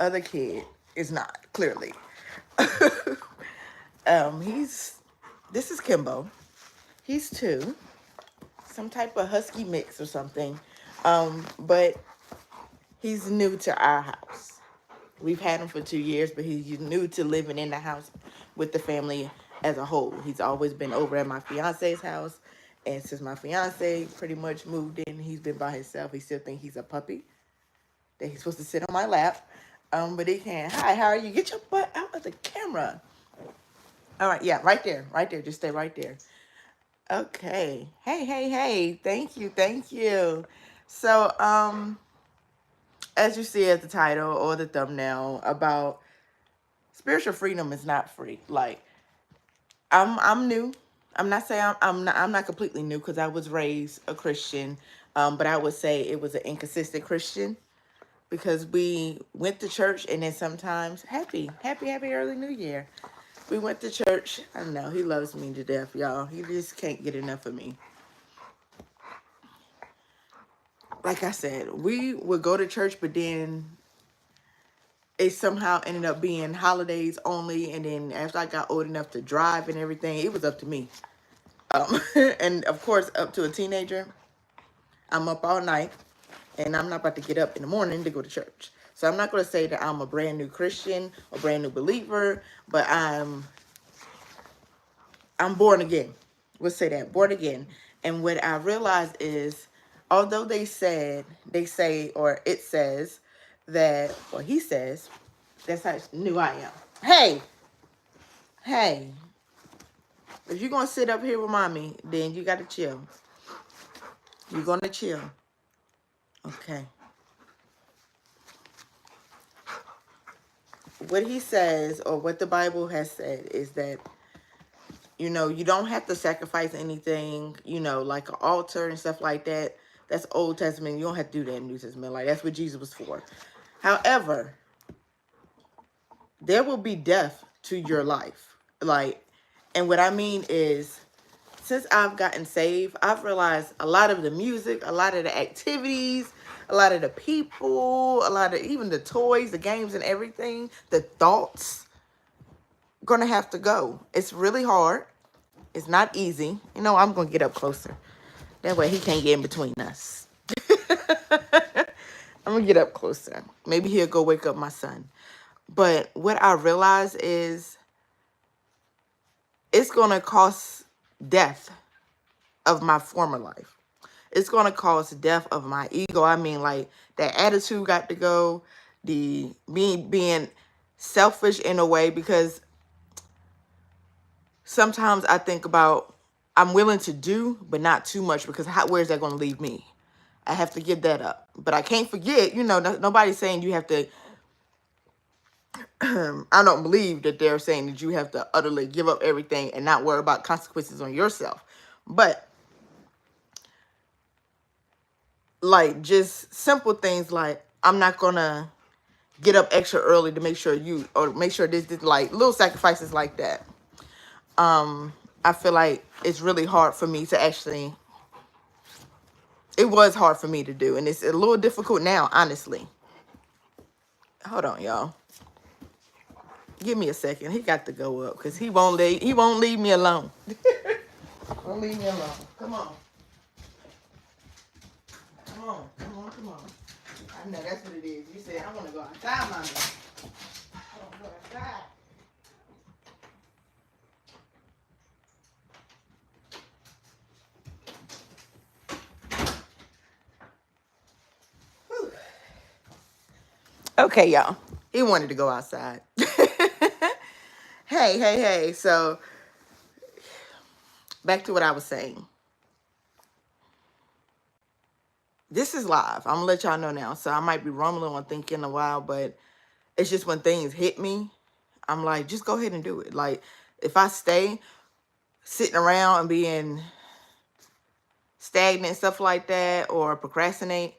other kid is not, clearly. This is Kimbo. He's 2, some type of husky mix or something. But he's new to our house. We've had him for 2 years, but he's new to living in the house with the family as a whole. He's always been over at my fiance's house, and since my fiance pretty much moved in, he's been by himself. He still thinks he's a puppy, that he's supposed to sit on my lap. But he can't. Hi, how are you? Get your butt out of the camera. All right, yeah, right there, right there. Just stay right there. Okay. Hey, hey, hey. Thank you, thank you. So, as you see at the title or the thumbnail, about spiritual freedom is not free. Like, I'm new. I'm not saying I'm not completely new, because I was raised a Christian, but I would say it was an inconsistent Christian, because we went to church, and then sometimes happy early New Year. We went to church. I don't know. He loves me to death, y'all. He just can't get enough of me. Like I said, we would go to church, but then it somehow ended up being holidays only. And then after I got old enough to drive and everything, it was up to me. And of course, up to a teenager, I'm up all night, and I'm not about to get up in the morning to go to church. So I'm not going to say that I'm a brand new Christian, a brand new believer, but I'm born again. We'll say that, born again. And what I realized is, although they say, or it says that, or he says, that's how new I am. Hey, hey, if you're going to sit up here with mommy, then you got to chill. You're going to chill. Okay. What he says, or what the Bible has said, is that, you don't have to sacrifice anything, like an altar and stuff like that. That's Old Testament. You don't have to do that in New Testament. Like, that's what Jesus was for. However, there will be death to your life. Like, and what I mean is, since I've gotten saved, I've realized a lot of the music, a lot of the activities, a lot of the people, a lot of even the toys, the games and everything, the thoughts, gonna have to go. It's really hard. It's not easy. I'm gonna get up closer. That way he can't get in between us. I'm gonna get up closer. Maybe he'll go wake up my son. But what I realize is, it's gonna cost death of my former life. It's gonna cost death of my ego. I mean, like, that attitude got to go. The being selfish in a way, because sometimes I think about, I'm willing to do, but not too much, because where's that going to leave me? I have to give that up. But I can't forget, nobody's saying you have to, I don't believe that they're saying that you have to utterly give up everything and not worry about consequences on yourself. But, like, just simple things like, I'm not going to get up extra early to make sure this, like, little sacrifices like that. I feel like it's really hard for me to actually, it was hard for me to do, and it's a little difficult now, honestly. Hold on, y'all. Give me a second. He got to go up, because he won't leave me alone. Won't leave me alone. Come on. Come on. I know that's what it is. You said, I want to go outside, mommy. I want to go outside. Okay, y'all. He wanted to go outside. Hey. So, back to what I was saying. This is live. I'm going to let y'all know now. So, I might be rumbling on thinking a while, but it's just when things hit me, I'm like, just go ahead and do it. Like, if I stay sitting around and being stagnant and stuff like that, or procrastinate,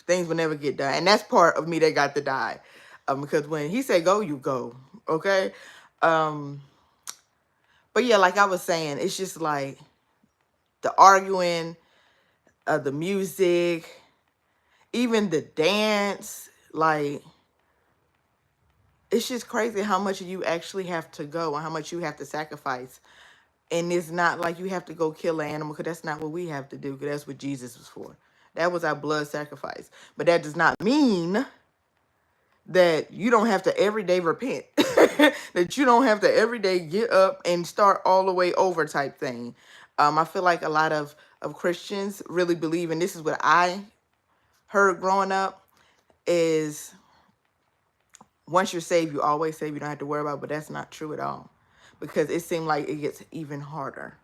things will never get done. And that's part of me that got to die. Because when he said go, you go. Okay? But yeah, like I was saying, it's just like the arguing, the music, even the dance. Like, it's just crazy how much you actually have to go and how much you have to sacrifice. And it's not like you have to go kill an animal, because that's not what we have to do, because that's what Jesus was for. That was our blood sacrifice. But that does not mean that you don't have to every day repent. That you don't have to every day get up and start all the way over type thing. I feel like a lot of Christians really believe, and this is what I heard growing up, is once you're saved, you always saved. You don't have to worry about it, but that's not true at all. Because it seemed like it gets even harder.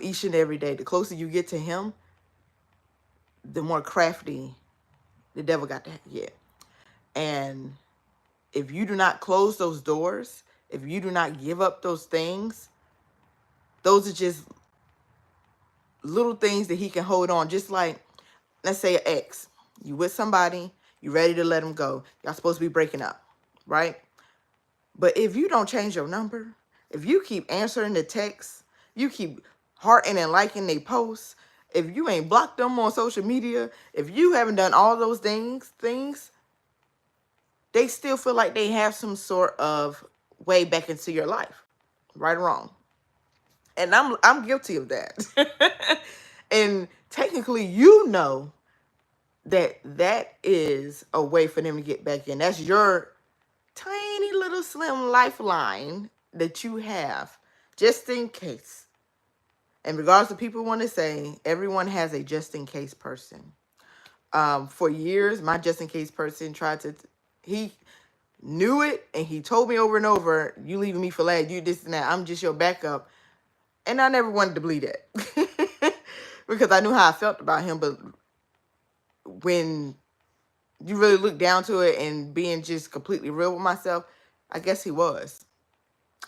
Each and every day, the closer you get to him, the more crafty the devil got to get. And if you do not close those doors, if you do not give up those things, those are just little things that he can hold on. Just like, let's say an ex. You with somebody, you ready to let them go. Y'all supposed to be breaking up, right? But if you don't change your number, if you keep answering the texts, you keep hearting and liking their posts, if you ain't blocked them on social media, if you haven't done all those things, they still feel like they have some sort of way back into your life, right or wrong. And I'm guilty of that. And technically, you know that is a way for them to get back in. That's your tiny little slim lifeline that you have, just in case. And regardless of people want to say, everyone has a just in case person. For years, my just in case person he knew it, and he told me over and over, you leaving me for last, you this and that, I'm just your backup. And I never wanted to believe that. Because I knew how I felt about him. But when you really look down to it and being just completely real with myself, I guess he was.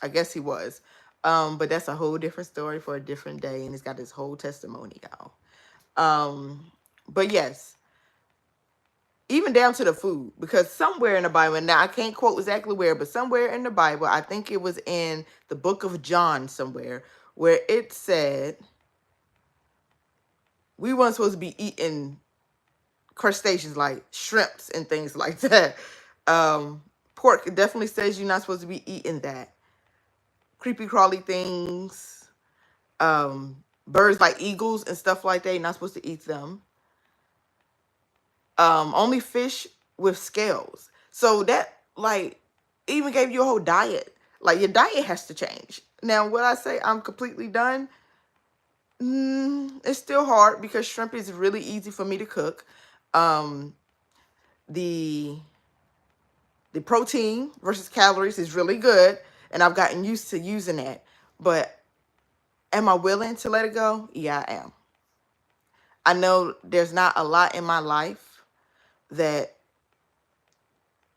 But that's a whole different story for a different day. And it's got this whole testimony, y'all. But yes, even down to the food, because somewhere in the Bible, now I can't quote exactly where, but somewhere in the Bible, I think it was in the book of John somewhere, where it said we weren't supposed to be eating crustaceans like shrimps and things like that. Pork definitely says you're not supposed to be eating that. Creepy crawly things, birds like eagles and stuff like that, you're not supposed to eat them. Only fish with scales. So that, like, even gave you a whole diet. Like, your diet has to change. Now, would I say I'm completely done? It's still hard because shrimp is really easy for me to cook. The protein versus calories is really good, and I've gotten used to using that. But am I willing to let it go? Yeah, I am. I know there's not a lot in my life that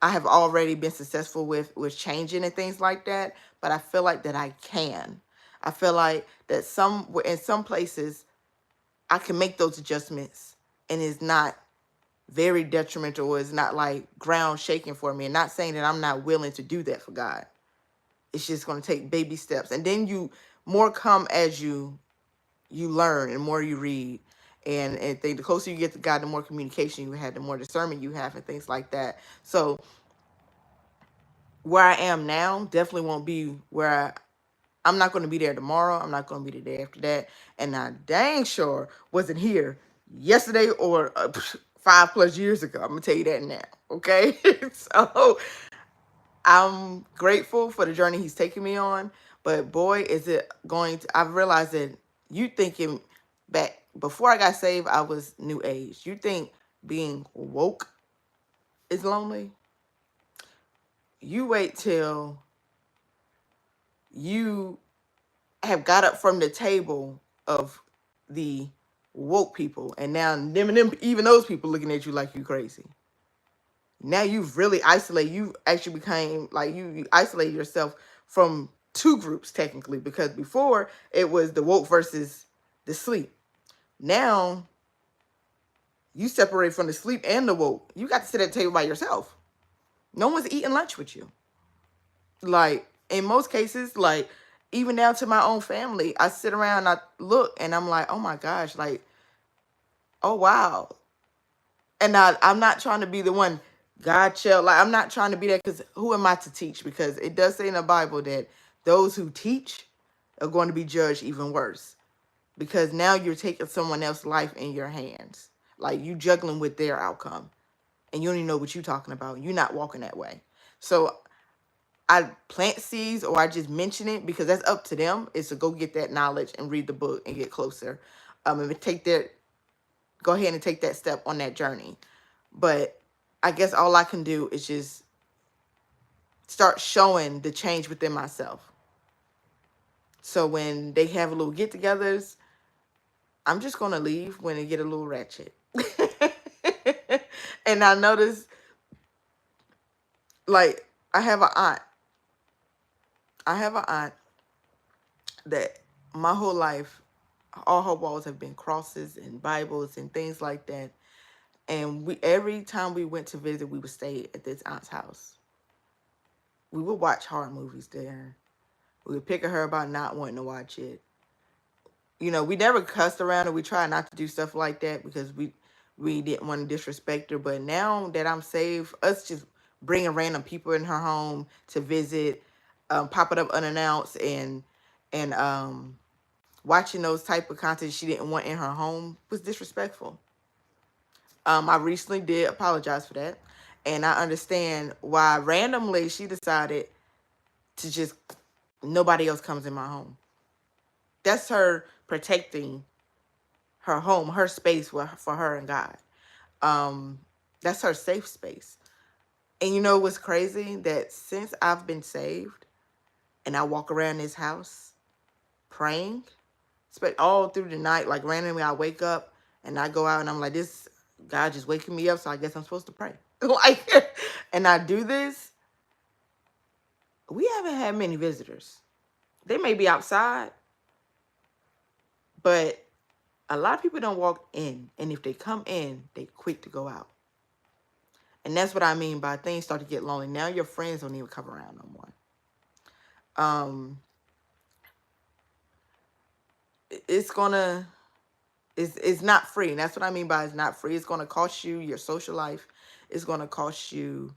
I have already been successful with changing and things like that, but I feel like that I can. I feel like that in some places I can make those adjustments, and it's not very detrimental, or it's not like ground shaking for me. And not saying that I'm not willing to do that for God. It's just going to take baby steps, and then you more come as you learn and more you read. And the closer you get to God, the more communication you have, the more discernment you have, and things like that. So where I am now definitely won't be where I'm not going to be there tomorrow. I'm not going to be the day after that. And I dang sure wasn't here yesterday or 5+ years ago. I'm going to tell you that now. Okay. So I'm grateful for the journey he's taking me on. But boy, is it going to, I've realized that you thinking back before I got saved, I was new age. You think being woke is lonely? You wait till you have got up from the table of the woke people, and now even those people looking at you like you crazy. Now you've really isolated. You actually became like you isolated yourself from two groups technically, because before it was the woke versus the sleep. Now you separate from the sleep and the woke. You got to sit at the table by yourself. No one's eating lunch with you. Like, in most cases, like, even down to my own family, I sit around, I look, and I'm like, oh my gosh, like, oh wow. And I'm not trying to be the one God shall, like, I'm not trying to be that, because who am I to teach? Because it does say in the Bible that those who teach are going to be judged even worse. Because now you're taking someone else's life in your hands. Like, you juggling with their outcome. And you don't even know what you're talking about. You're not walking that way. So I plant seeds, or I just mention it, because that's up to them, is to go get that knowledge and read the book and get closer. And take that, go ahead and take that step on that journey. But I guess all I can do is just start showing the change within myself. So when they have a little get-togethers, I'm just going to leave when they get a little ratchet. And I notice, like, I have an aunt. I have an aunt that my whole life, all her walls have been crosses and Bibles and things like that. And every time we went to visit, we would stay at this aunt's house. We would watch horror movies there. We would pick at her about not wanting to watch it. You know, we never cussed around her. We tried not to do stuff like that because we didn't want to disrespect her. But now that I'm saved, us just bringing random people in her home to visit, popping up unannounced, and watching those type of content she didn't want in her home was disrespectful. I recently did apologize for that. And I understand why randomly she decided to just, nobody else comes in my home. That's her protecting her home, her space for her and God. That's her safe space. And you know what's crazy? That since I've been saved and I walk around this house praying, all through the night, like randomly I wake up and I go out and I'm like, this God just waking me up, so I guess I'm supposed to pray. Like, and I do this. We haven't had many visitors. They may be outside, but a lot of people don't walk in. And if they come in, they quick to go out. And that's what I mean by things start to get lonely. Now your friends don't even come around no more. It's not free. And that's what I mean by it's not free. It's gonna cost you your social life. It's gonna cost you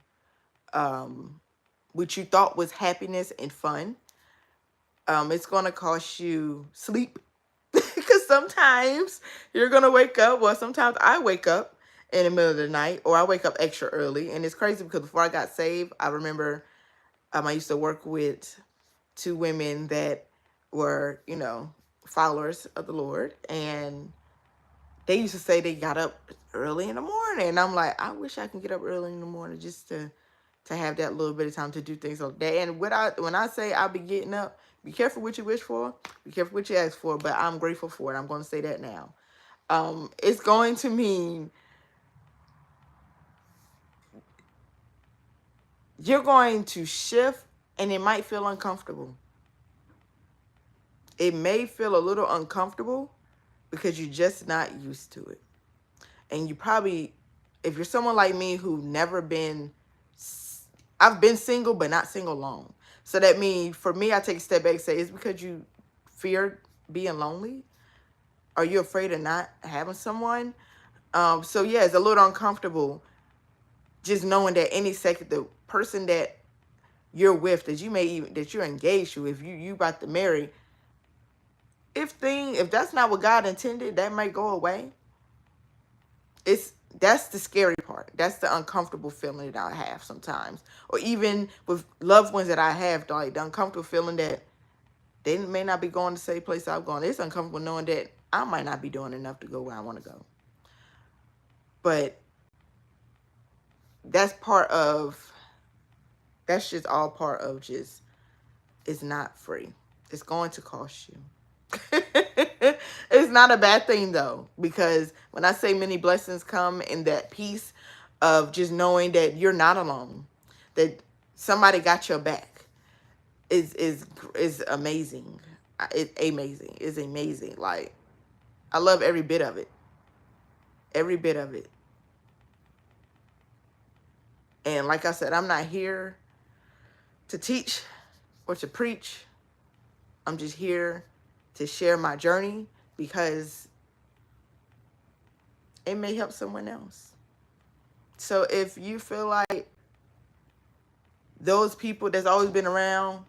what you thought was happiness and fun. It's gonna cost you sleep. Because sometimes you're gonna wake up. Well, sometimes I wake up in the middle of the night, or I wake up extra early. And it's crazy because before I got saved, I remember I used to work with two women that were, followers of the Lord. And they used to say they got up early in the morning. And I'm like, I wish I can get up early in the morning just to have that little bit of time to do things like that. And when I say I'll be getting up, be careful what you wish for, be careful what you ask for, but I'm grateful for it. I'm going to say that now. It's going to mean you're going to shift, and it might feel uncomfortable. It may feel a little uncomfortable because you're just not used to it. And you probably, if you're someone like me who never been, I've been single, but not single long. So that means, for me, I take a step back and say, it's because you fear being lonely? Are you afraid of not having someone? So yeah, it's a little uncomfortable just knowing that any second, the person that you're with, that you're engaged to, if you about to marry, if that's not what God intended, that might go away. That's the scary part. That's the uncomfortable feeling that I have sometimes. Or even with loved ones that I have, like the uncomfortable feeling that they may not be going the same place I've gone. It's uncomfortable knowing that I might not be doing enough to go where I want to go. But that's just all part of just, it's not free. It's going to cost you. It's not a bad thing though, because when I say many blessings come in that peace of just knowing that you're not alone, that somebody got your back, is amazing. It's amazing. It's amazing. Like, I love every bit of it. Every bit of it. And like I said, I'm not here to teach or to preach. I'm just here to share my journey because it may help someone else. So if you feel like those people that's always been around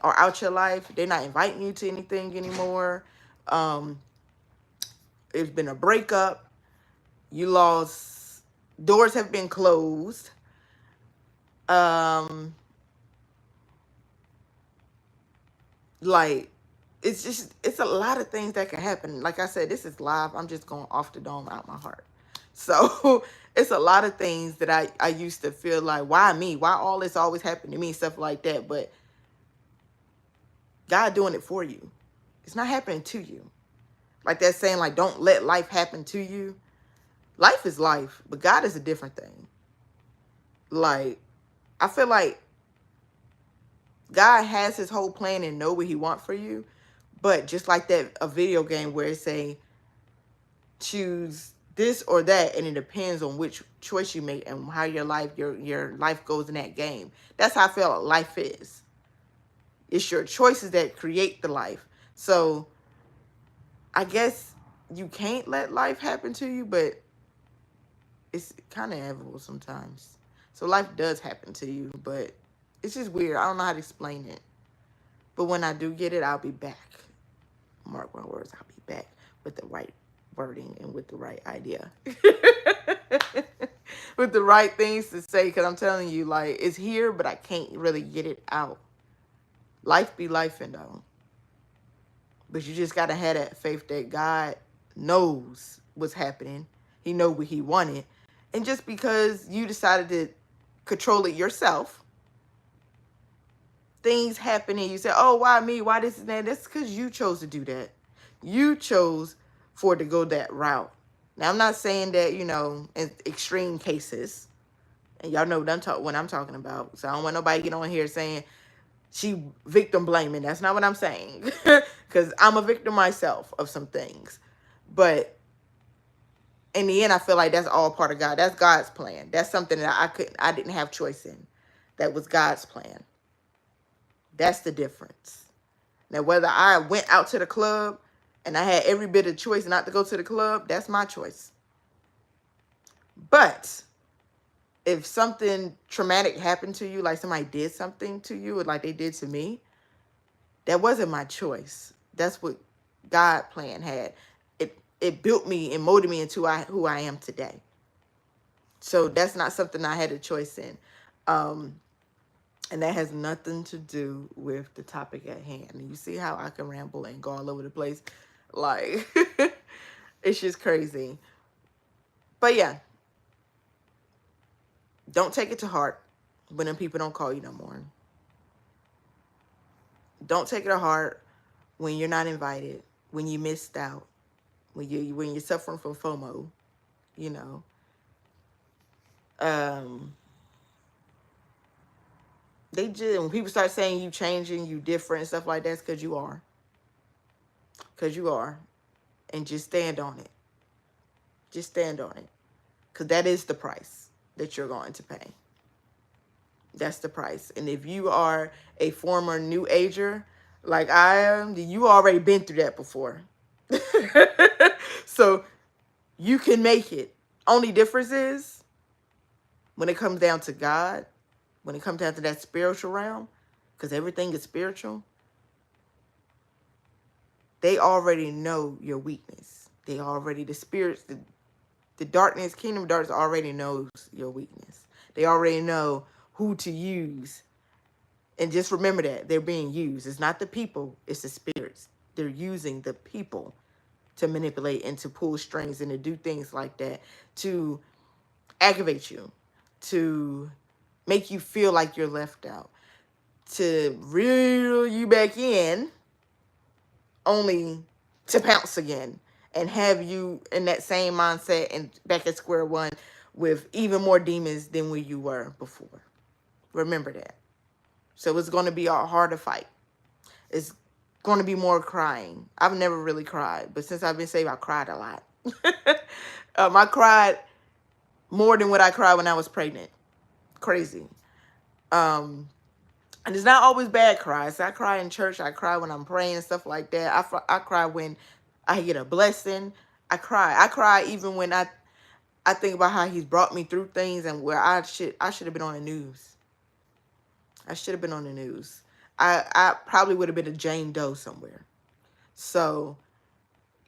are out your life, they're not inviting you to anything anymore. It's been a breakup. You lost. Doors have been closed. Like, it's a lot of things that can happen. Like I said, this is live. I'm just going off the dome out my heart. So it's a lot of things that I used to feel like, why me? Why all this always happened to me? Stuff like that. But God doing it for you. It's not happening to you. Like that saying, like, don't let life happen to you. Life is life, but God is a different thing. Like, I feel like God has his whole plan and know what he wants for you. But just like that, a video game where it say, choose this or that, and it depends on which choice you make and how your life goes in that game. That's how I feel like life is. It's your choices that create the life. So I guess you can't let life happen to you, but it's kind of inevitable sometimes. So life does happen to you, but it's just weird. I don't know how to explain it. But when I do get it, I'll be back. Mark my words, I'll be back with the right wording and with the right idea. With the right things to say, because I'm telling you, like, it's here, but I can't really get it out. Life be life, and though. But you just got to have that faith that God knows what's happening. He know what he wanted. And just because you decided to control it yourself, things happen and you say, oh, why me? Why this and that? That's because you chose to do that. You chose for it to go that route. Now, I'm not saying that, you know, in extreme cases, and y'all know what I'm talking about. So I don't want nobody get on here saying she victim blaming. That's not what I'm saying. Because I'm a victim myself of some things. But in the end, I feel like that's all part of God. That's God's plan. That's something that I didn't have choice in. That was God's plan. That's the difference. Now, whether I went out to the club and I had every bit of choice not to go to the club, that's my choice. But if something traumatic happened to you, like somebody did something to you, or like they did to me, that wasn't my choice. That's what God plan had. It built me and molded me into who I am today. So that's not something I had a choice in. And that has nothing to do with the topic at hand. And you see how I can ramble and go all over the place? Like, it's just crazy. But yeah, don't take it to heart when them people don't call you no more. Don't take it to heart when you're not invited, when you missed out, when you're suffering from FOMO, you know. They just, when people start saying you changing, you different and stuff like that, it's because you are. Because you are. And just stand on it. Just stand on it. Because that is the price that you're going to pay. That's the price. And if you are a former new ager, like I am, you already been through that before. So you can make it. Only difference is when it comes down to God, when it comes down to that spiritual realm, because everything is spiritual, they already know your weakness. They already, the spirits, the darkness, kingdom of darkness already knows your weakness. They already know who to use. And just remember that they're being used. It's not the people, it's the spirits. They're using the people to manipulate and to pull strings and to do things like that, to aggravate you, to make you feel like you're left out, to reel you back in, only to pounce again and have you in that same mindset and back at square one with even more demons than where you were before. Remember that. So it's going to be a harder fight. It's going to be more crying. I've never really cried, but since I've been saved, I cried a lot. I cried more than what I cried when I was pregnant. Crazy. And it's not always bad cries. I cry in church. I cry when I'm praying and stuff like that. I cry when I get a blessing. I cry. I cry even when I think about how he's brought me through things and where I should have been on the news. I should have been on the news. I probably would have been a Jane Doe somewhere. So,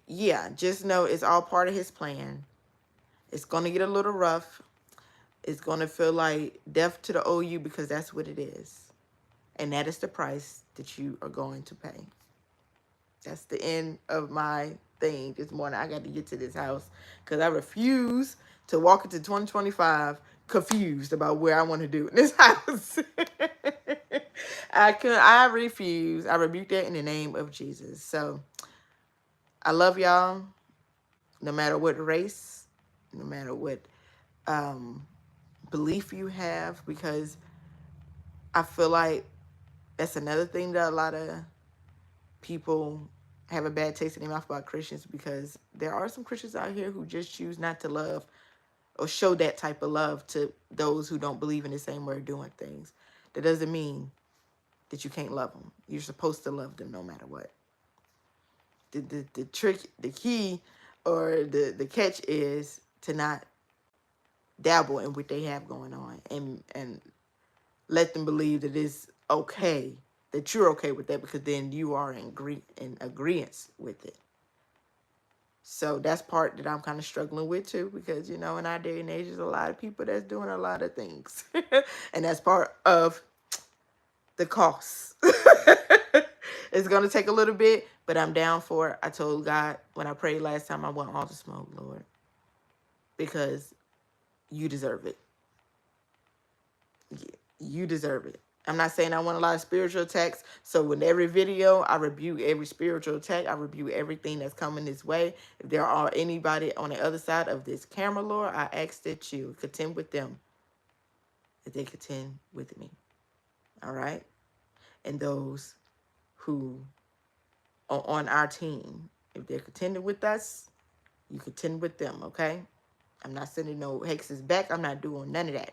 yeah, just know it's all part of his plan. It's going to get a little rough. It's going to feel like death to the OU because that's what it is. And that is the price that you are going to pay. That's the end of my thing this morning. I got to get to this house because I refuse to walk into 2025 confused about where I want to do in this house. I refuse. I rebuke that in the name of Jesus. So I love y'all, no matter what race, no matter what belief you have, because I feel like that's another thing that a lot of people have a bad taste in their mouth about Christians, because there are some Christians out here who just choose not to love or show that type of love to those who don't believe in the same way of doing things. That doesn't mean that you can't love them. You're supposed to love them no matter what. The trick, the key, or the catch is to not dabble in what they have going on and let them believe that it's okay, that you're okay with that, because then you are in agreement with it. So that's part that I'm kind of struggling with too, because, in our day and age, there's a lot of people that's doing a lot of things. And that's part of the cost. It's going to take a little bit, but I'm down for it. I told God when I prayed last time, I want all the smoke, Lord, because you deserve it. You deserve it. I'm not saying I want a lot of spiritual attacks. So in every video, I rebuke every spiritual attack. I rebuke everything that's coming this way. If there are anybody on the other side of this camera, Lord, I ask that you contend with them, that they contend with me. All right? And those who are on our team, if they're contending with us, you contend with them, okay? I'm not sending no hexes back. I'm not doing none of that.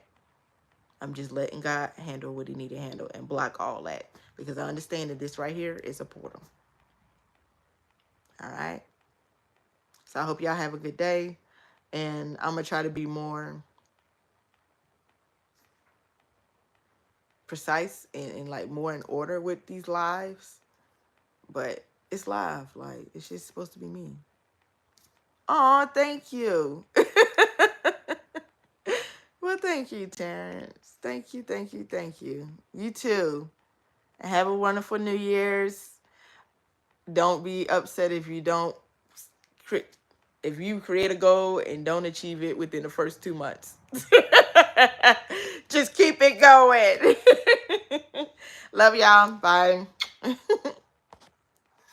I'm just letting God handle what he need to handle and block all that, because I understand that this right here is a portal. All right? So I hope y'all have a good day, and I'm going to try to be more precise and like more in order with these lives, but it's live. Like, it's just supposed to be me. Oh, thank you. Well, thank you, Terrence. Thank you, thank you, thank you. You too. And have a wonderful New Year's. Don't be upset if you don't, if you create a goal and don't achieve it within the first 2 months. Just keep it going. Love y'all. Bye.